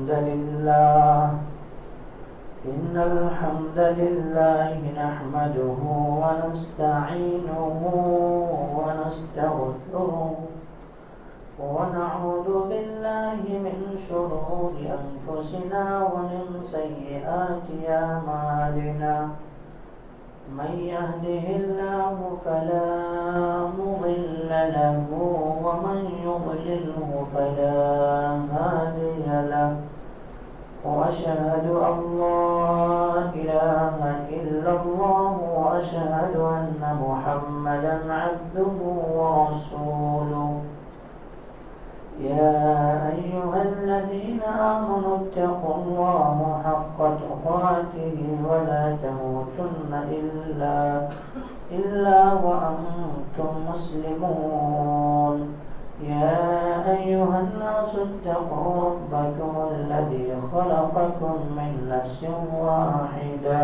الحمد لله نحمده ونستعينه ونستغفره ونعوذ بالله من شرور أنفسنا ومن سيئات أعمالنا من يهده الله فلا مضل له ومن يضلله فلا هادي له وأشهد أن لا إله إلا الله وأشهد أن محمدا عبده ورسوله يا أيها الذين آمنوا اتقوا الله حق تقاته ولا تموتن إلا وأنتم مسلمون يا أيها الناس اتقوا ربكم الذي خلقكم من نفس واحدة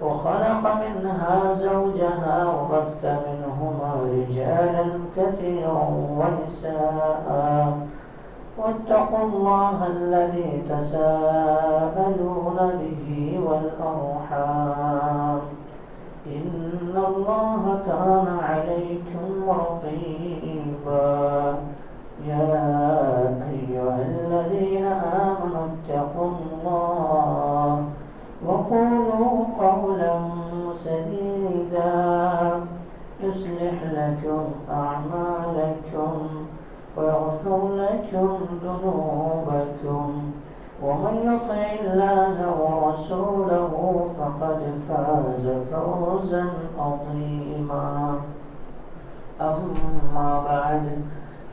وخلق منها زوجها وبث منهما رجالا كثيرا ونساء واتقوا الله الذي تساءلون به والأرحام إن الله كان عليكم رقيبا يا أيها الذين آمنوا اتقوا الله وقولوا قولا سديدا يصلح لكم أعمالكم ويغفر لكم ذنوبكم ومن يطع الله ورسوله فقد فاز فوزا عظيما أما بعد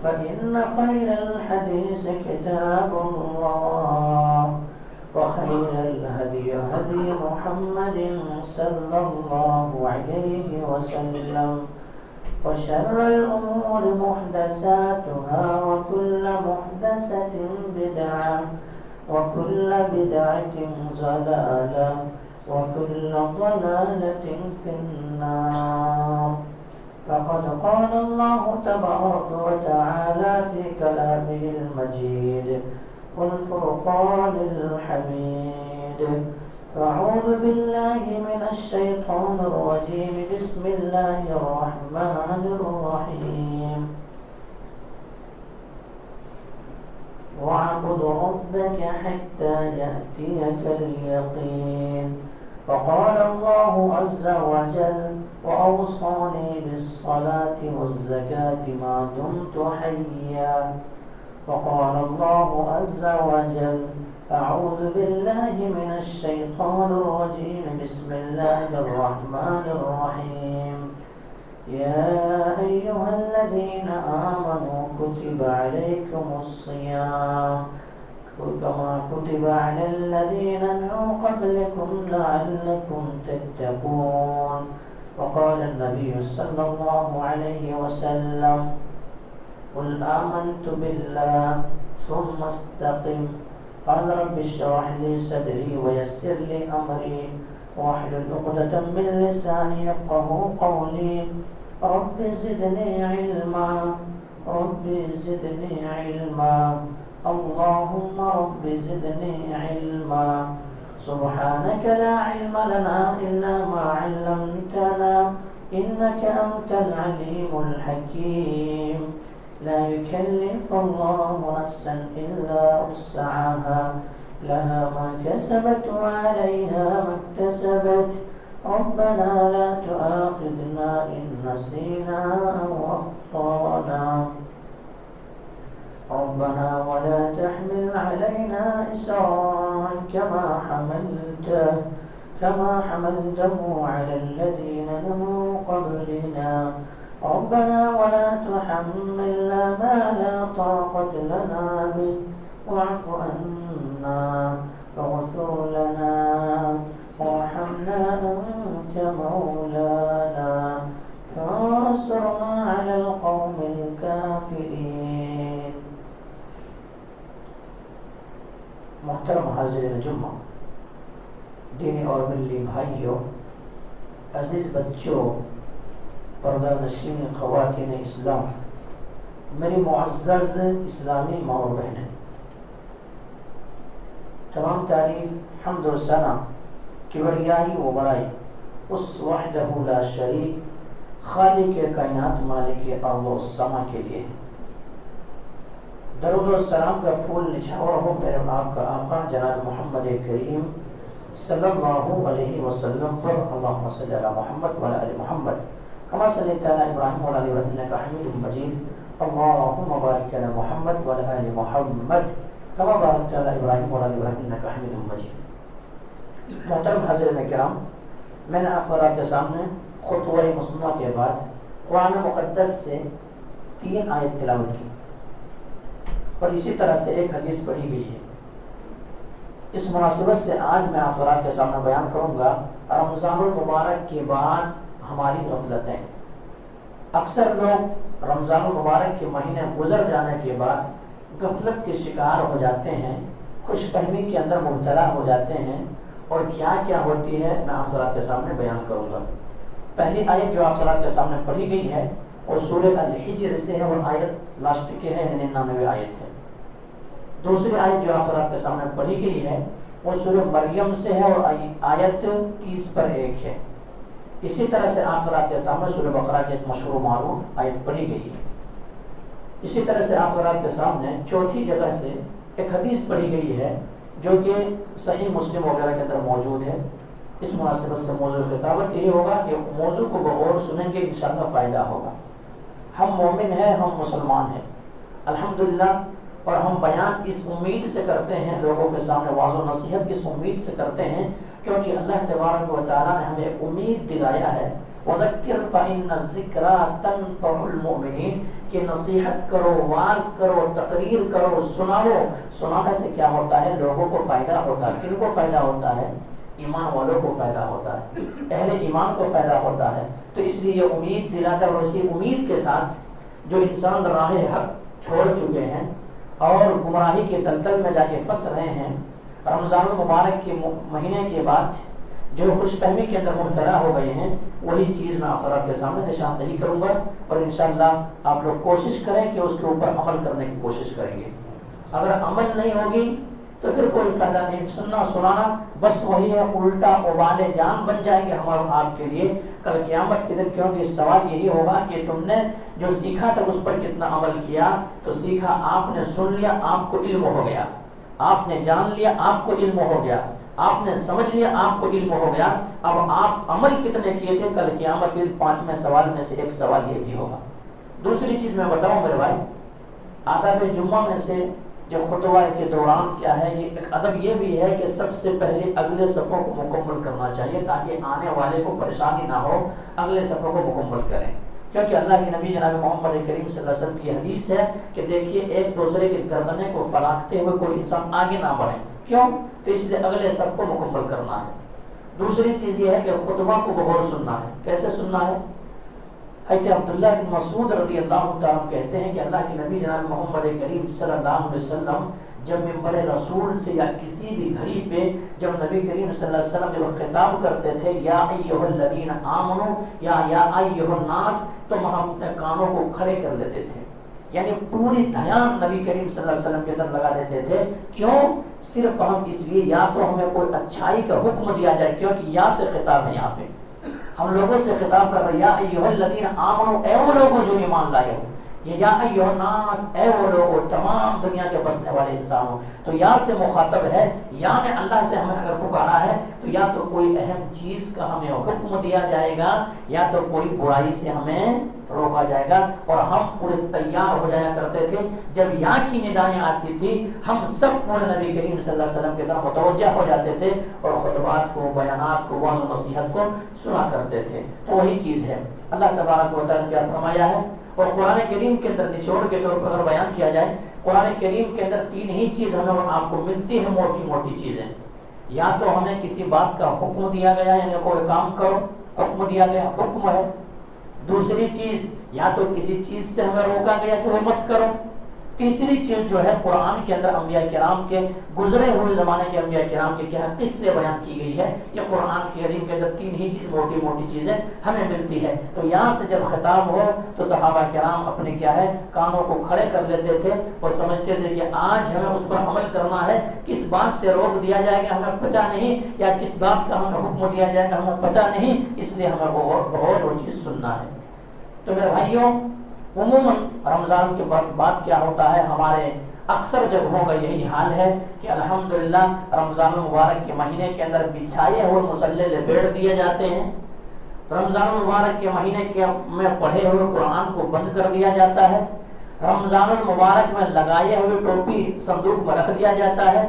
فإن خير الحديث كتاب الله وخير الهدي هدي محمد صلى الله عليه وسلم وشر الأمور محدثاتها وكل محدثة بدعة وكل بدعة ضلالة وكل ضلالة في النار فقد قال الله تبارك وتعالى في كلامه المجيد والفرقان الحميد أعوذ بالله من الشيطان الرجيم بسم الله الرحمن الرحيم واعبد ربك حتى يأتيك اليقين وقال الله عز وجل وأوصاني بالصلاة والزكاة ما دمت حيا وقال الله عز وجل أعوذ بالله من الشيطان الرجيم بسم الله الرحمن الرحيم يا أيها الذين آمنوا كتب عليكم الصيام كما كتب على الذين من قبلكم لعلكم تتقون وقال النبي صلى الله عليه وسلم قل آمنت بالله ثم استقم قال رب اشرح لي صدري ويسر لي أمري واحلل عقدة من لساني يفقهوا قولي رب زدني علما رب زدني علما اللهم رب زدني علما سبحانك لا علم لنا إلا ما علمتنا إنك أنت العليم الحكيم لا يكلف الله نفسا إلا وسعها لها ما كسبت وعليها ما اكتسبت ربنا لا تؤاخذنا إن نسينا أو أخطأنا ربنا ولا تحمل علينا إصرا كما حملته على الذين من قبلنا ربنا ولا تحملنا ما لا طاقة لنا به واعف عنا واغفر لنا وارحمنا أنت مولانا فانصرنا على القوم الكافرين. محترم حاضرین جمعہ، دینی اور ملی بھائیوں، عزیز بچوں، پردہ نشین خواتین اسلام، میری معزز اسلامی ماں اور بہنیں، تمام تعریف حمد و ثنا کبریائی و بڑائی اس وحدہ لا شریک خالق کائنات مالک ارض و سما کے لیے ہے۔ درود و سلام کا پھول نچھاور ہو میرے آپ کا آقا جناب محمد کریم صلی اللہ علیہ وسلم پر، اللہم صلی علی محمد وعلی آل محمد کما صلیت علی ابراہیم وعلی آل ابراہیم انک حمید مجید، اللہم بارک علی محمد وعلی آل محمد کما بارکت علی ابراہیم وعلی آل ابراہیم انک حمید مجید۔ محترم حضرات کرام، میں نے آپ حضرات کے سامنے خطوہ مسنونہ کے بعد قرآن مقدس سے 3 آیت تلاوت کی اور اسی طرح سے ایک حدیث پڑھی گئی ہے۔ اس مناسبت سے آج میں آپ حضرات کے سامنے بیان کروں گا رمضان المبارک کے بعد ہماری غفلتیں۔ اکثر لوگ رمضان المبارک کے مہینے گزر جانے کے بعد غفلت کے شکار ہو جاتے ہیں، خوش فہمی کے اندر مبتلا ہو جاتے ہیں، اور کیا کیا ہوتی ہے میں آپ حضرات کے سامنے بیان کروں گا۔ پہلی آیت جو آپ حضرات کے سامنے پڑھی گئی ہے وہ سورہ الحجر سے ہے اور آیت لاسٹ کے ہے، 99 آیت ہے۔ دوسری آیت جو آپ حضرات کے سامنے پڑھی گئی ہے وہ سورہ مریم سے ہے اور آیت 30 پر 1 ہے۔ اسی طرح سے آپ حضرات کے سامنے سورہ بقرہ کی ایک مشہور و معروف آیت پڑھی گئی ہے۔ اسی طرح سے آپ حضرات کے سامنے چوتھی جگہ سے ایک حدیث پڑھی گئی ہے جو کہ صحیح مسلم وغیرہ کے اندر موجود ہے۔ اس مناسبت سے موضوع خطابت یہی ہوگا کہ موضوع کو بغور سنیں گے انشاءاللہ فائدہ ہوگا۔ ہم مومن ہیں، ہم مسلمان ہیں الحمدللہ، اور ہم بیان اس امید سے کرتے ہیں، لوگوں کے سامنے واضح و نصیحت اس امید سے کرتے ہیں کیونکہ اللہ تبارک و تعالیٰ نے ہمیں امید دلایا ہے وَذَكِّرْ فَإِنَّ الذِّكْرَىٰ تَنفَعُ الْمُؤْمِنِينَ کہ نصیحت کرو، واعظ کرو، تقریر کرو، سناؤ۔ سنانے سے کیا ہوتا ہے؟ لوگوں کو فائدہ ہوتا ہے۔ کن کو فائدہ ہوتا ہے؟ ایمان والوں کو فائدہ ہوتا ہے، اہل ایمان کو فائدہ ہوتا ہے۔ تو اس لیے یہ امید دلاتا ہے، اور اسی امید کے ساتھ جو انسان راہ حق چھوڑ چکے ہیں اور گمراہی کے دلدل میں جا کے پھنس رہے ہیں، رمضان المبارک کے مہینے کے بعد جو خوش فہمی کے اندر مبتلا ہو گئے ہیں، وہی چیز میں آپ حضرات کے سامنے نشاندہی کروں گا، اور انشاءاللہ آپ لوگ کوشش کریں کہ اس کے اوپر عمل کرنے کی کوشش کریں گے۔ اگر عمل نہیں ہوگی تو پھر کوئی فائدہ نہیں، سننا سنانا بس وہی ہے، الٹا ابال جان بن جائیں گے ہمارے آپ کے لیے کل قیامت کے دن، کیونکہ سوال یہی ہوگا کہ تم نے جو سیکھا تھا اس پر کتنا عمل کیا۔ تو سیکھا آپ نے، سن لیا، آپ کو علم ہو گیا، آپ نے جان لیا، آپ کو علم ہو گیا، آپ نے سمجھ لیا، آپ کو علم ہو گیا، اب آپ عمل کتنے کیے تھے؟ کل قیامت کے دن 5ویں سوال میں سے ایک سوال یہ بھی ہوگا۔ دوسری چیز میں بتاؤں میرے بھائی، آداب جمعہ میں سے جو خطبہ کے دوران کیا ہے، یہ ایک ادب یہ بھی ہے کہ سب سے پہلے اگلے صفوں کو مکمل کرنا چاہیے تاکہ آنے والے کو پریشانی نہ ہو، اگلے صفوں کو مکمل کریں، کیونکہ اللہ کے نبی جناب محمد کریم صلی اللہ علیہ وسلم کی حدیث ہے کہ دیکھیے ایک دوسرے کے گردنے کو فلاکتے ہوئے کوئی انسان آگے نہ بڑھے، کیوں؟ تو اس لیے اگلے صف کو مکمل کرنا ہے۔ دوسری چیز یہ ہے کہ خطبہ کو بغور سننا ہے۔ کیسے سننا ہے؟ حضرت عبداللہ بن مسعود رضی اللہ تعالیٰ کہتے ہیں کہ اللہ کے نبی جناب محمد کریم صلی اللہ علیہ وسلم جب ممبر رسول سے یا کسی بھی گھڑی پہ جب نبی کریم صلی اللہ علیہ وسلم جب خطاب کرتے تھے یا ایھا الذین آمنوا یا ایھا الناس، تو ہم اپنے کانوں کو کھڑے کر لیتے تھے، یعنی پوری دھیان نبی کریم صلی اللہ علیہ وسلم کے اندر لگا دیتے تھے۔ کیوں؟ صرف ہم اس لیے یا تو ہمیں کوئی اچھائی کا حکم دیا جائے، کیونکہ یا سے خطاب ہے، یہاں پہ ہم لوگوں سے خطاب کر رہے ہیں، یا ایھا الذین آمنوا، اے وہ لوگوں جو ایمان لائے ہو، یہ یا ایھا الناس، اے وہ لوگوں تمام دنیا کے بسنے والے انسانوں۔ تو یا سے مخاطب ہے، یا نے اللہ سے ہمیں اگر پکارا ہے تو یا تو کوئی اہم چیز کا ہمیں حکم دیا جائے گا یا تو کوئی برائی سے ہمیں روکا جائے گا، اور ہم پورے تیار ہو جایا کرتے تھے۔ جب یا کی ندائیں آتی تھی ہم سب پورے نبی کریم صلی اللہ علیہ وسلم کی طرف متوجہ ہو جاتے تھے اور خطبات کو، بیانات کو، وعظ و نصیحت کو سنا کرتے تھے۔ تو وہی چیز ہے، اللہ تبارک و تعالیٰ نے کیا فرمایا ہے، اور قرآن کریم کے اندر نچوڑ کے طور پر اگر بیان کیا جائے، قرآن کریم کے اندر 3 ہی چیز ہمیں اور آپ کو ملتی ہے، موٹی موٹی چیزیں۔ یا تو ہمیں کسی بات کا حکم دیا گیا، یعنی کوئی کام کرو، حکم دیا گیا، حکم ہے۔ دوسری چیز، یا تو کسی چیز سے ہمیں روکا گیا کہ وہ مت کرو۔ تیسری چیز جو ہے قرآن کے اندر انبیاء کرام کے گزرے ہوئے زمانے کے انبیاء کرام کے کیا قصے بیان کی گئی ہے. یہ قرآن کریم کے اندر 3 ہی چیز موٹی موٹی چیزیں ہمیں ملتی ہے. تو یہاں سے جب خطاب ہو تو صحابہ کرام اپنے کیا ہے کانوں کو کھڑے کر لیتے تھے اور سمجھتے تھے کہ آج ہمیں اس پر عمل کرنا ہے. کس بات سے روک دیا جائے گا ہمیں پتہ نہیں, یا کس بات کا ہمیں حکم دیا جائے گا ہمیں پتہ نہیں, اس لیے ہمیں بہت وہ چیز سننا ہے. تو میرے بھائیوں, عموماً رمضان کے بعد کیا ہوتا ہے, ہمارے اکثر جگہوں کا یہی حال ہے کہ الحمدللہ رمضان المبارک کے مہینے کے اندر بچھائے ہوئے مصلے لپیٹ دیے جاتے ہیں. رمضان المبارک کے مہینے میں پڑھے ہوئے قرآن کو بند کر دیا جاتا ہے. رمضان المبارک میں لگائے ہوئے ٹوپی صندوق میں رکھ دیا جاتا ہے.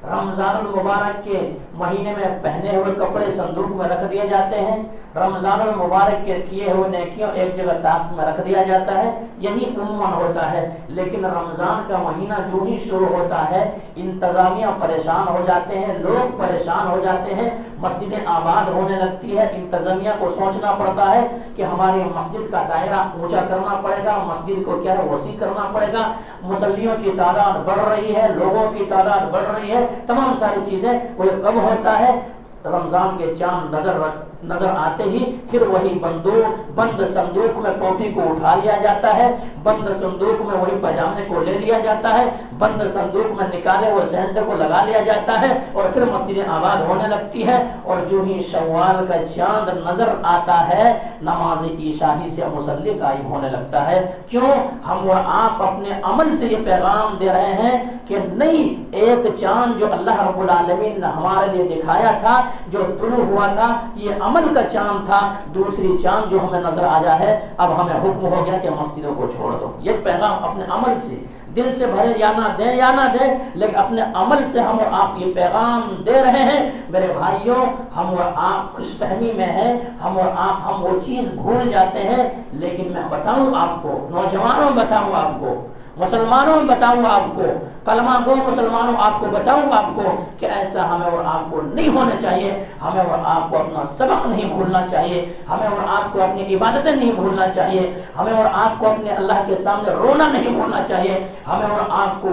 رمضان المبارک کے مہینے میں پہنے ہوئے کپڑے صندوق میں رکھ دیے جاتے ہیں. رمضان المبارک کے کیے ہوئے نیکیوں ایک جگہ طاق میں رکھ دیا جاتا ہے. یہی عموماً ہوتا ہے. لیکن رمضان کا مہینہ جو ہی شروع ہوتا ہے انتظامیہ پریشان ہو جاتے ہیں, لوگ پریشان ہو جاتے ہیں, مسجدیں آباد ہونے لگتی ہے. انتظامیہ کو سوچنا پڑتا ہے کہ ہماری مسجد کا دائرہ اونچا کرنا پڑے گا, مسجد کو کیا ہے وسیع کرنا پڑے گا. مصلیوں کی تعداد بڑھ رہی ہے, لوگوں کی تعداد بڑھ رہی ہے. تمام ساری چیزیں وہ کب ہوتا ہے, رمضان کے چاند نظر آتے ہی پھر وہی بند صندوق میں ٹوپی کو اٹھا لیا جاتا ہے, بند صندوق میں وہی پاجامے کو لے لیا جاتا ہے, بند صندوق میں نکالے ہوئے سینٹر کو لگا لیا جاتا ہے اور پھر مسجدیں آباد ہونے لگتی ہے. اور جو ہی شوال کا چاند نظر آتا ہے نماز عشاء سے مصلی غائب ہونے لگتا ہے. کیوں؟ ہم اور آپ اپنے عمل سے یہ پیغام دے رہے ہیں کہ نہیں, ایک چاند جو اللہ رب العالمین نے ہمارے لیے دکھایا تھا, جو طلوع ہوا تھا, یہ عمل کا چاند تھا. دوسری چاند جو ہمیں نظر آیا ہے, اب ہمیں حکم ہو گیا کہ مسجدوں کو چھوڑ دو. یہ پیغام اپنے عمل سے, دل سے بھرے یا نہ دیں لیکن اپنے عمل سے ہم اور آپ یہ پیغام دے رہے ہیں. میرے بھائیوں, ہم اور آپ خوش فہمی میں ہیں, ہم اور آپ ہم وہ چیز بھول جاتے ہیں. لیکن میں بتاؤں آپ کو, نوجوانوں بتاؤں آپ کو, مسلمانوں بتاؤں آپ کو, کلمہ گو مسلمانوں آپ کو بتاؤں آپ کو کہ ایسا ہمیں اور آپ کو نہیں ہونا چاہیے. ہمیں اور آپ کو اپنا سبق نہیں بھولنا چاہیے, ہمیں اور آپ کو اپنی عبادتیں نہیں بھولنا چاہیے, ہمیں اور آپ کو اپنے اللہ کے سامنے رونا نہیں بھولنا چاہیے. ہمیں اور آپ کو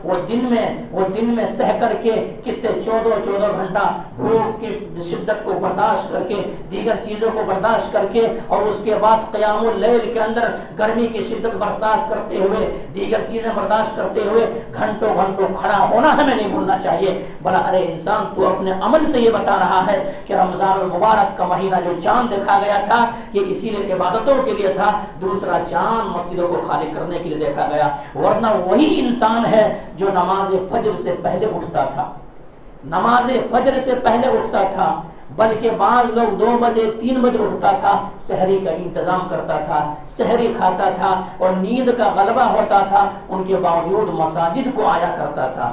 وہ دن میں سہ کر کے کتنے 14 گھنٹہ بھوک کی شدت کو برداشت کر کے, دیگر چیزوں کو برداشت کر کے, اور اس کے بعد قیام اللیل کے اندر گرمی کی شدت برداشت کرتے ہوئے, دیگر چیزیں برداشت کرتے ہوئے گھنٹوں کھڑا ہونا ہمیں نہیں بھولنا چاہیے. بلا ارے انسان, تو اپنے عمل سے یہ بتا رہا ہے کہ رمضان المبارک کا مہینہ جو چاند دیکھا گیا تھا یہ اسی لیے عبادتوں کے لیے تھا, دوسرا چاند مسجدوں کو خالی کرنے کے لیے دیکھا گیا. ورنہ وہی انسان ہے جو نماز فجر سے پہلے اٹھتا تھا, نماز فجر سے پہلے اٹھتا تھا, بلکہ بعض لوگ 2 بجے 3 بجے اٹھتا تھا, سحری کا انتظام کرتا تھا, سحری کھاتا تھا اور نیند کا غلبہ ہوتا تھا. ان کے باوجود مساجد کو آیا کرتا تھا.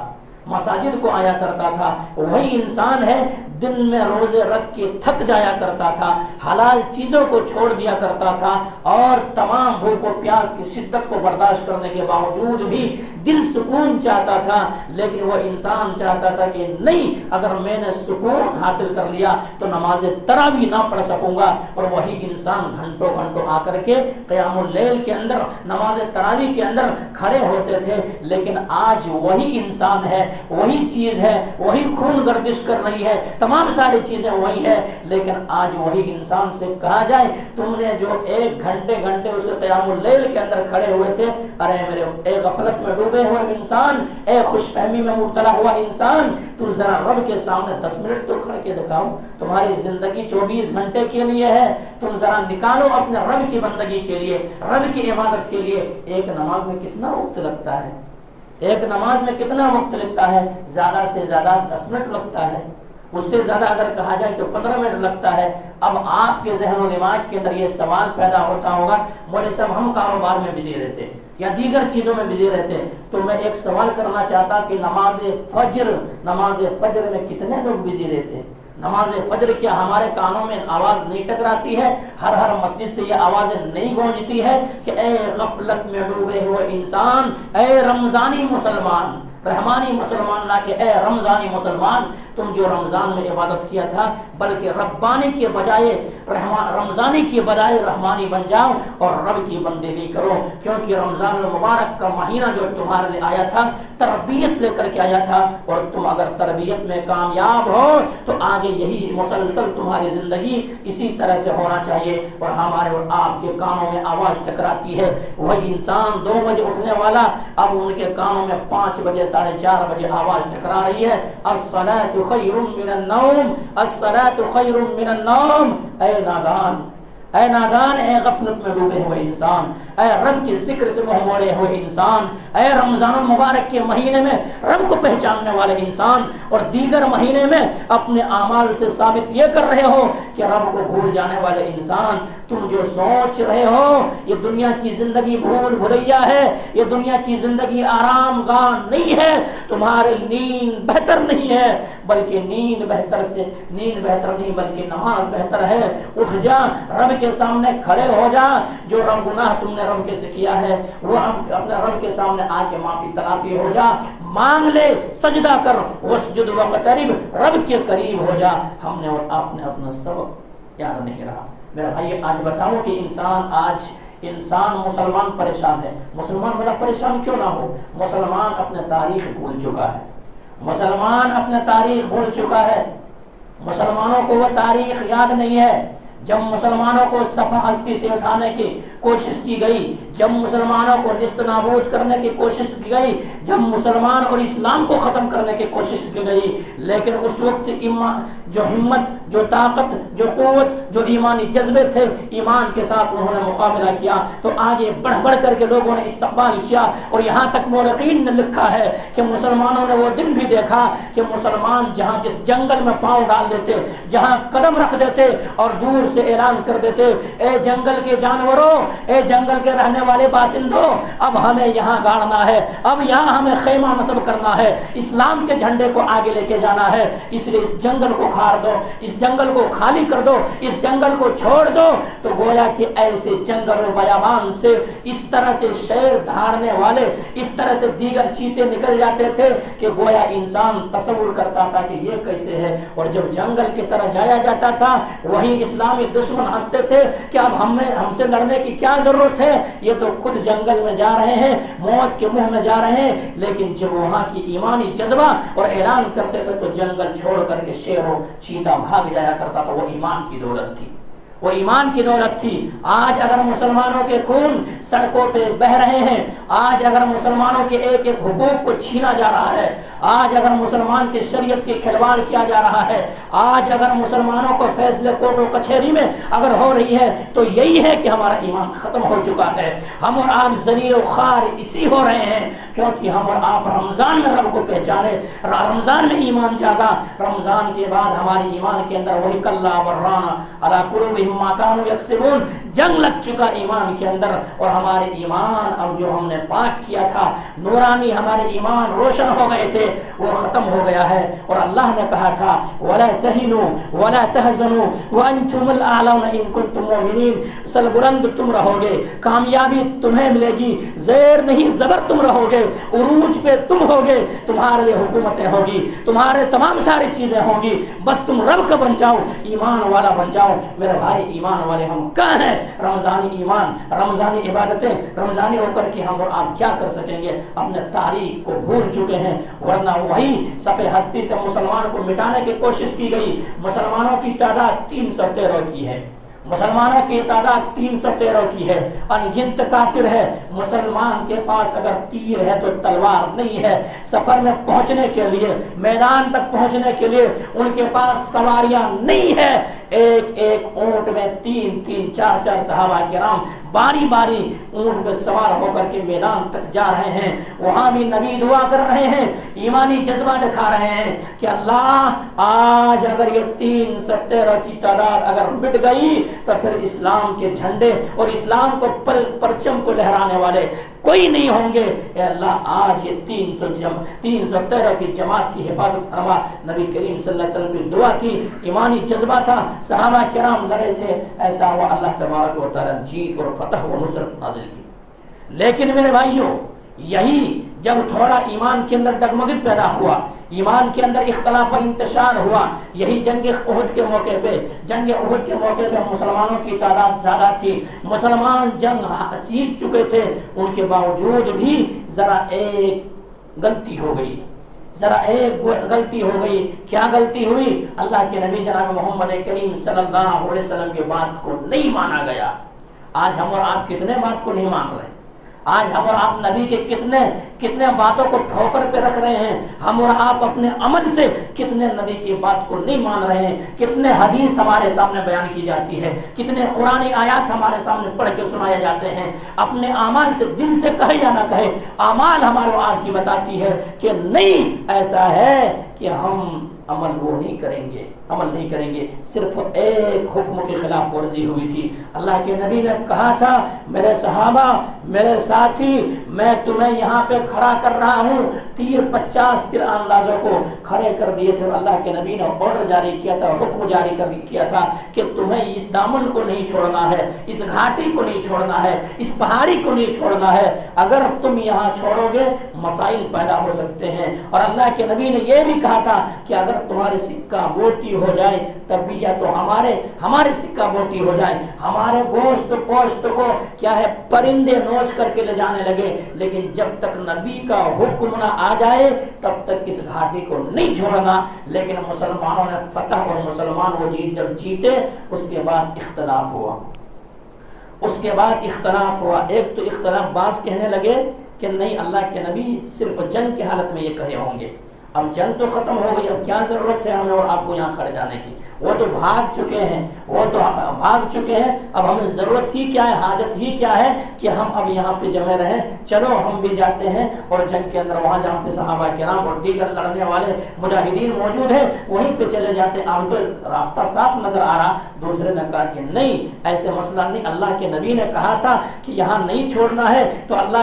وہی انسان ہے دن میں روزے رکھ کے تھک جایا کرتا تھا, حلال چیزوں کو چھوڑ دیا کرتا تھا, اور تمام بھوک و پیاس کی شدت کو برداشت کرنے کے باوجود بھی دل سکون چاہتا تھا. لیکن وہ انسان چاہتا تھا کہ نہیں, اگر میں نے سکون حاصل کر لیا تو نماز تراویح نہ پڑھ سکوں گا. اور وہی انسان گھنٹوں آ کر کے قیام اللیل کے اندر, نماز تراویح کے اندر کھڑے ہوتے تھے. لیکن آج وہی انسان ہے, وہی چیز ہے, وہی خون گردش کر رہی ہے, تمام ساری چیزیں وہی ہے. لیکن آج وہی انسان سے کہا جائے تم نے جو 1 گھنٹے اس قیام اللیل کے اندر کھڑے ہوئے تھے, ارے میرے اے غفلت میں ڈوبے ہوئے انسان, اے خوش فہمی میں مبتلا ہوا انسان, تو ذرا رب کے سامنے 10 منٹ تو کھڑ کے دکھاؤ. تمہاری زندگی 24 گھنٹے کے لیے ہے, تم ذرا نکالو اپنے رب کی بندگی کے لیے, رب کی عبادت کے لیے. ایک نماز میں کتنا وقت لگتا ہے, ایک نماز میں کتنا وقت لگتا ہے؟ زیادہ سے زیادہ 10 منٹ لگتا ہے, اس سے زیادہ اگر کہا جائے تو 15 منٹ لگتا ہے. اب آپ کے ذہن و دماغ کے اندر یہ سوال پیدا ہوتا ہوگا, مولوی صاحب ہم کاروبار میں بزی رہتے یا دیگر چیزوں میں بزی رہتے, تو میں ایک سوال کرنا چاہتا کہ نماز فجر میں کتنے لوگ بزی رہتے ہیں؟ نماز فجر کیا ہمارے کانوں میں آواز نہیں ٹکراتی ہے؟ ہر مسجد سے یہ آوازیں نہیں گونجتی ہے کہ اے غفلت میں ڈوبے ہوئے انسان, اے رمضانی مسلمان, رحمانی مسلمان نہ کہ اے رمضانی مسلمان. تو تم جو رمضان میں عبادت کیا تھا بلکہ ربانی کے بجائے رمضانی کی بجائے رحمانی بن جاؤ اور رب کی بندگی کرو، کیونکہ رمضان المبارک کا مہینہ جو تمہارے لیے آیا تھا تربیت لے کر کے آیا تھا، اور تم اگر تربیت میں کامیاب ہو تو آگے یہی مسلسل تمہاری زندگی اسی طرح سے ہونا چاہیے۔ اور ہمارے اور آپ کے کانوں میں آواز ٹکراتی ہے، وہی انسان 2 بجے اٹھنے والا اب ان کے کانوں میں 5 بجے 4:30 بجے آواز ٹکرا رہی ہے، الصلاۃ خیر من النوم، الصلاۃ خیر من النوم۔ اے نادان، اے نادان، اے غفلت میں ڈوبے ہوئے انسان، اے رب کے ذکر سے منہ موڑے ہوئے انسان، اے رمضان المبارک کے مہینے میں رب کو پہچاننے والے انسان اور دیگر مہینے میں اپنے اعمال سے ثابت یہ کر رہے ہو کہ رب کو بھول جانے والے انسان، تم جو سوچ رہے ہو یہ دنیا کی زندگی بھول بھلیا ہے، یہ دنیا کی زندگی آرام گاہ نہیں ہے، تمہاری نیند بہتر نہیں ہے، بلکہ نیند بہتر نہیں بلکہ نماز بہتر ہے۔ اٹھ جا، رب کے سامنے کھڑے ہو جا، جو گناہ تم نے رب کے کیا ہے وہ اپنے رب کے سامنے آ کے معافی تلافی ہو جا، مانگ لے، سجدہ کر، واسجد واقترب، رب کے قریب ہو جا۔ ہم نے اور آپ نے اپنا سبق یاد نہیں رہا۔ میرا بھائی آج بتاؤ کہ انسان مسلمان پریشان ہے۔ مسلمان بڑا پریشان کیوں نہ ہو؟ مسلمان اپنے تاریخ بھول چکا ہے، مسلمان اپنے تاریخ بھول چکا ہے، مسلمانوں کو وہ تاریخ یاد نہیں ہے جب مسلمانوں کو صفحہ ہستی سے اٹھانے کی کوشش کی گئی، جب مسلمانوں کو نست نابود کرنے کی کوشش کی گئی، جب مسلمان اور اسلام کو ختم کرنے کی کوشش کی گئی، لیکن اس وقت جو ہمت، جو طاقت، جو قوت، جو ایمانی جذبے تھے، ایمان کے ساتھ انہوں نے مقابلہ کیا تو آگے بڑھ کر کے لوگوں نے استقبال کیا۔ اور یہاں تک مورخین نے لکھا ہے کہ مسلمانوں نے وہ دن بھی دیکھا کہ مسلمان جس جنگل میں پاؤں ڈال دیتے، جہاں قدم رکھ دیتے اور دور سے اعلان کر دیتے، اے جنگل کے جانوروں، اے جنگل کے رہنے والے باشندوں، اب ہمیں یہاں گاڑنا ہے، اب یہاں ہمیں خیمہ نصب کرنا ہے، اسلام کے جھنڈے کو آگے لے کے جانا ہے، اس لیے اس جنگل کو کھاڑ دو، اس جنگل کو خالی کر دو، اس جنگل کو چھوڑ دو۔ تو گویا کہ ایسے جنگل و بیابان سے اس طرح سے شیر دھاڑنے والے، اس طرح سے دیگر چیتے نکل جاتے تھے کہ گویا انسان تصور کرتا تھا کہ یہ کیسے ہے۔ اور جب جنگل کی طرح جایا جاتا تھا وہیں اسلامی دشمن ہنستے تھے کہ اب ہم سے لڑنے کی کیا ضرورت ہے، یہ تو خود جنگل میں جا رہے ہیں، موت کے منہ میں جا رہے ہیں۔ لیکن جب وہاں کی ایمانی جذبہ اور اعلان کرتے تھے تو جنگل چھوڑ کر کے شیر و چیتا بھاگ جایا کرتا تھا۔ وہ ایمان کی دولت تھی، وہ ایمان کی دولت تھی۔ آج اگر مسلمانوں کے خون سڑکوں پہ بہ رہے ہیں، آج اگر مسلمانوں کے ایک ایک حقوق کو چھینا جا رہا ہے، آج اگر مسلمان کی شریعت کی کھلواڑ کیا جا رہا ہے، آج اگر مسلمانوں کو فیصلے کورٹ و کچہری میں اگر ہو رہی ہے تو یہی ہے کہ ہمارا ایمان ختم ہو چکا ہے۔ ہم اور آپ ذلیل و خوار اسی ہو رہے ہیں کیونکہ ہم اور آپ رمضان میں رب کو پہچانے، رمضان میں ایمان جاگا، رمضان کے بعد ہمارے ایمان کے اندر وہی کلا برانا علی قلوبہم ما کانوا یکسبون جنگ لگ چکا ایمان کے اندر۔ اور ہمارے ایمان اب جو ہم نے پاک کیا تھا، نورانی ہمارے ایمان روشن ہو گئے تھے، وہ ختم ہو گیا ہے۔ اور اللہ نے کہا تھا وَلَا تَهِنُوا وَلَا تَحْزَنُوا وَأَنْتُمُ الْأَعْلَوْنَ إِن كُنتُم مُؤْمِنِينَ، سربلند تم رہو گے، کامیابی تمہیں ملے گی، زیر نہیں زبر تم رہو گے، عروج پہ تم ہوگے، تمہارے لیے حکومتیں ہوگی، تمہارے تمام ساری چیزیں ہوں گی، بس تم رب کا بن جاؤ، ایمان والا بن جاؤ۔ میرے بھائی ایمان والے ہم کہاں ہیں؟ رمضانی ایمان، رمضانی عبادتیں، رمضانی ہو کر کے ہم اور آپ کیا کر سکیں گے؟ اپنے تاریخ کو بھول چکے ہیں، ورنہ وہی صفحہ ہستی سے مسلمان کو مٹانے کی کوشش کی گئی۔ مسلمانوں کی تعداد 313 کی ہے، مسلمانوں کی تعداد 313 کی ہے، انگنت کافر ہے۔ مسلمان کے پاس اگر تیر ہے تو تلوار نہیں ہے، سفر میں پہنچنے کے لیے، میدان تک پہنچنے کے لیے ان کے پاس سواریاں نہیں ہے۔ ایک ایک اونٹ میں 3 4 صحابہ کرام باری باری اونٹ پہ سوار ہو کر کے میدان تک جا رہے ہیں، وہاں بھی نبی دعا کر رہے ہیں، ایمانی جذبہ دکھا رہے ہیں کہ اللہ آج اگر یہ 313 کی تعداد اگر مٹ گئی تو پھر اسلام کے جھنڈے اور اسلام کو پرچم کو لہرانے والے کوئی نہیں ہوں گے۔ اے اللہ آج یہ 313 کی جماعت کی حفاظت فرما۔ نبی کریم صلی اللہ علیہ وسلم کی دعا تھی، ایمانی جذبہ تھا، صحابہ کرام لڑے تھے، ایسا ہوا اللہ تبارک و تعالی جیت اور فتح و نصرت نازل کی۔ لیکن میرے بھائیوں یہی جب تھوڑا ایمان کے اندر ڈگمگی پیدا ہوا، ایمان کے اندر اختلاف و انتشار ہوا. یہی جنگ احد کے موقع پہ مسلمانوں کی تعداد زیادہ تھی, مسلمان جنگ جیت چکے تھے, ان کے باوجود بھی ذرا ایک غلطی ہو گئی. کیا غلطی ہوئی؟ اللہ کے نبی جناب محمد کریم صلی اللہ علیہ وسلم کے بات کو نہیں مانا گیا. آج ہم اور آپ کتنے بات کو نہیں مان رہے ہیں؟ آج ہم اور آپ نبی کے کتنے باتوں کو ٹھوکر پہ رکھ رہے ہیں؟ ہم اور آپ اپنے عمل سے کتنے نبی کی بات کو نہیں مان رہے ہیں؟ کتنے حدیث ہمارے سامنے بیان کی جاتی ہے, کتنے قرآن آیات ہمارے سامنے پڑھ کے سنائے جاتے ہیں. اپنے اعمال سے, دل سے کہے یا نہ کہے, اعمال ہمارے آپ کی بتاتی ہے کہ نہیں, ایسا ہے کہ ہم عمل نہیں کریں گے. صرف ایک حکم کی خلاف ورزی ہوئی تھی. اللہ کے نبی نے کہا تھا, میرے صحابہ, میرے ساتھی, میں تمہیں یہاں پہ کھڑا کر رہا ہوں. 50 تیر اندازوں کو کھڑے کر دیے تھے. اللہ کے نبی نے آرڈر جاری کیا تھا, حکم جاری کیا تھا کہ تمہیں اس دامن کو نہیں چھوڑنا ہے, اس گھاٹی کو نہیں چھوڑنا ہے, اس پہاڑی کو نہیں چھوڑنا ہے. اگر تم یہاں چھوڑو گے مسائل پیدا ہو سکتے ہیں. اور اللہ کے نبی نے یہ بھی کہا تھا کہ اگر تمہارے سکہ بوٹی ہو جائے تب بھی یا تو ہمارے سکہ بوٹی ہو جائے, ہمارے گوشت پوشت کو کیا ہے پرندے نوچ کر کے لے جانے لگے, لیکن جب تک نبی کا حکم نہ آ جائے تب تک اس گھاٹی کو نہیں چھوڑنا. لیکن مسلمانوں نے فتح اور مسلمان وہ جب جیتے اس کے بعد اختلاف ہوا. ایک تو اختلاف, بعض کہنے لگے کہ نہیں, اللہ کے نبی صرف جنگ کی حالت میں یہ کہے ہوں گے. اب جنگ تو ختم ہو گئی, اب کیا ضرورت ہے ہمیں اور آپ کو یہاں کھڑے جانے کی؟ وہ تو بھاگ چکے ہیں, اب ہمیں ضرورت ہی کیا ہے, حاجت ہی کیا ہے کہ ہم اب یہاں پہ جمع رہیں. چلو ہم بھی جاتے ہیں اور جنگ کے اندر وہاں جہاں پہ صحابہ کرام اور دیگر لڑنے والے مجاہدین موجود ہیں وہیں پہ چلے جاتے. اب تو راستہ صاف نظر آ رہا. دوسرے نے کہا کہ نہیں, ایسے مسئلہ نہیں, اللہ کے نبی نے کہا تھا کہ یہاں نہیں چھوڑنا ہے, تو اللہ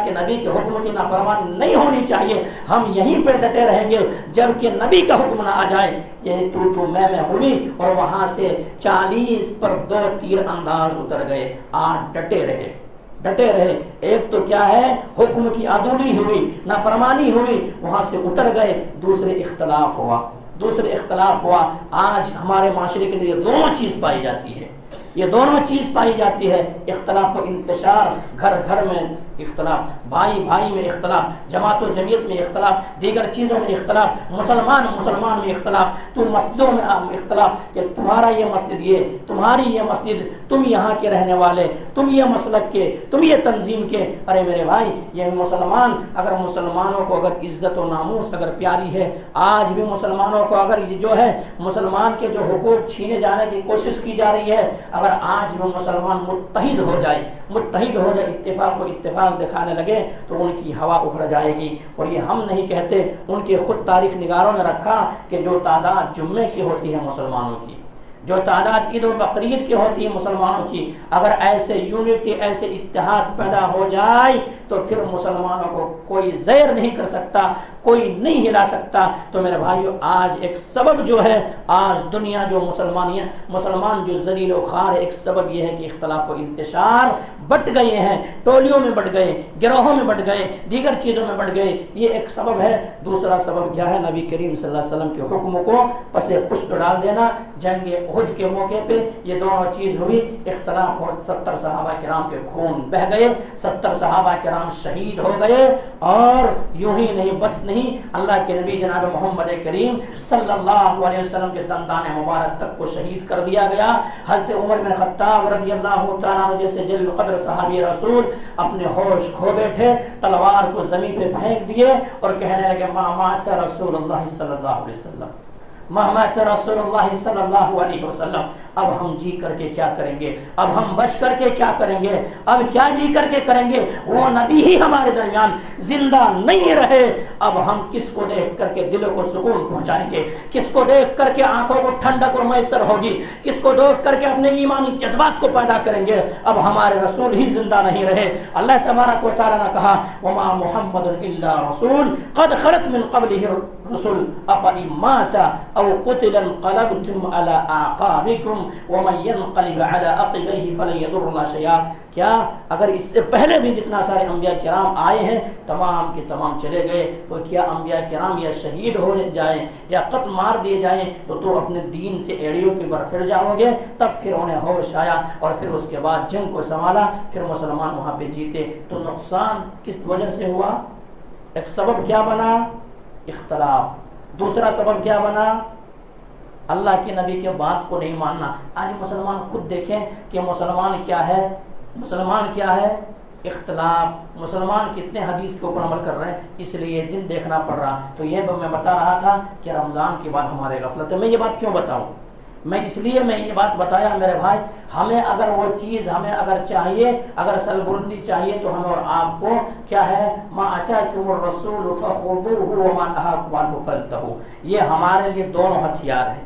کے نبی کے حکم کی نافرمانی نہیں ہونی چاہیے. ہم یہیں پہ ڈٹے رہیں گے جب کہ نبی کا حکم نہ آ جائے. یہ تو میں ہوئی, اور وہاں سے 40 پر 2 تیر انداز اتر گئے. 8 ڈٹے رہے. ایک تو کیا ہے, حکم کی عدولی ہوئی, نافرمانی ہوئی, وہاں سے اتر گئے. دوسرے اختلاف ہوا. آج ہمارے معاشرے کے لیے یہ دونوں چیز پائی جاتی ہے. اختلاف و انتشار, گھر میں اختلاف, بھائی میں اختلاف, جماعت و جمعیت میں اختلاف, دیگر چیزوں میں اختلاف, مسلمان میں اختلاف, تو مسجدوں میں اختلاف کہ تمہارا یہ مسجد, یہ تمہاری یہ مسجد, تم یہاں کے رہنے والے, تم یہ مسلک کے, تم یہ تنظیم کے. ارے میرے بھائی, یہ مسلمانوں کو اگر عزت و ناموس اگر پیاری ہے, آج بھی مسلمانوں کو اگر جو ہے مسلمان کے جو حقوق چھینے جانے کی کوشش کی جا رہی ہے, اگر آج بھی مسلمان متحد ہو جائے, اتفاق دکھانے لگے تو ان کی ہوا اکھڑ جائے گی. اور یہ ہم نہیں کہتے, ان کے خود تاریخ نگاروں نے رکھا کہ جو تعداد جمعے کی ہوتی ہے مسلمانوں کی, جو تعداد عید و بقرعید کی ہوتی ہے مسلمانوں کی, اگر ایسے یونٹی, ایسے اتحاد پیدا ہو جائے تو پھر مسلمانوں کو کوئی زیر نہیں کر سکتا, کوئی نہیں ہلا سکتا. تو میرے بھائیو, آج ایک سبب جو ہے, آج دنیا جو مسلمان جو ذلیل و خوار ہے, ایک سبب یہ ہے کہ اختلاف و انتشار بٹ گئے ہیں, ٹولیوں میں بٹ گئے, گروہوں میں بٹ گئے, دیگر چیزوں میں بٹ گئے. یہ ایک سبب ہے. دوسرا سبب کیا ہے؟ نبی کریم صلی اللہ علیہ وسلم کے حکم کو پس پشت ڈال دینا. جنگ احد کے موقع پہ یہ دونوں چیز ہوئی, اختلاف, اور 70 صحابہ کرام کے خون بہ گئے, 70 صحابہ کرام شہید ہو گئے. اور یوں ہی نہیں, بس نہیں, اللہ کے نبی جناب محمد کریم صلی اللہ علیہ وسلم کے دندان مبارک تک کو شہید کر دیا گیا. حضرت عمر بن خطاب رضی اللہ تعالیٰ عنہ جیسے جلیل القدر صحابی رسول اپنے ہوش کھو بیٹھے, تلوار کو زمین پہ پھینک دیے اور کہنے لگے, ما مات رسول اللہ صلی اللہ علیہ وسلم, محمد رسول اللہ صلی اللہ علیہ وسلم. اب ہم جی کر کے کیا کریں گے, اب ہم بچ کر کے کیا کریں گے, اب کیا جی کر کے کریں گے؟ وہ نبی ہی ہمارے درمیان زندہ نہیں رہے. اب ہم کس کو دیکھ کر کے دلوں کو سکون پہنچائیں گے, کس کو دیکھ کر کے آنکھوں کو ٹھنڈک اور میسر ہوگی, کس کو دیکھ کر کے اپنے ایمانی جذبات کو پیدا کریں گے؟ اب ہمارے رسول ہی زندہ نہیں رہے. اللہ تبارک و تعالیٰ نے کہا, وما محمد الا رسول قد خلت من قبلہ الرسل افإن مات او قتل انقلبتم على اعقابكم ومن ينقلب على عقبيه فلن يضر الله شيئا. کیا اگر اس سے پہلے بھی جتنا سارے انبیاء کرام آئے ہیں تمام کے تمام چلے گئے تو کیا انبیاء کرام یا شہید ہو جائیں یا قتل مار دیے جائیں تو اپنے دین سے ایڑیوں کے بر پھر جاؤ گے؟ تب پھر انہیں ہوش آیا اور پھر اس کے بعد جنگ کو سنبھالا، پھر مسلمان وہاں پہ جیتے. تو نقصان کس وجہ سے ہوا؟ ایک سبب کیا بنا؟ اختلاف. دوسرا سبب کیا بنا؟ اللہ کے نبی کے بات کو نہیں ماننا. آج مسلمان خود دیکھیں کہ مسلمان کیا ہے، مسلمان کیا ہے؟ اختلاف. مسلمان کتنے حدیث کے اوپر عمل کر رہے ہیں، اس لیے یہ دن دیکھنا پڑ رہا. تو یہ میں بتا رہا تھا کہ رمضان کے بعد ہمارے غفلت ہے. میں یہ بات کیوں بتاؤں؟ میں اس لیے میں یہ بات بتایا میرے بھائی، ہمیں اگر وہ چیز ہمیں اگر چاہیے، اگر سربلندی چاہیے تو ہمیں اور آپ کو کیا ہے؟ ما اتاکم الرسول فخذوه وما نهاکم عنہ فانتہوا. یہ ہمارے لیے دونوں ہتھیار ہیں،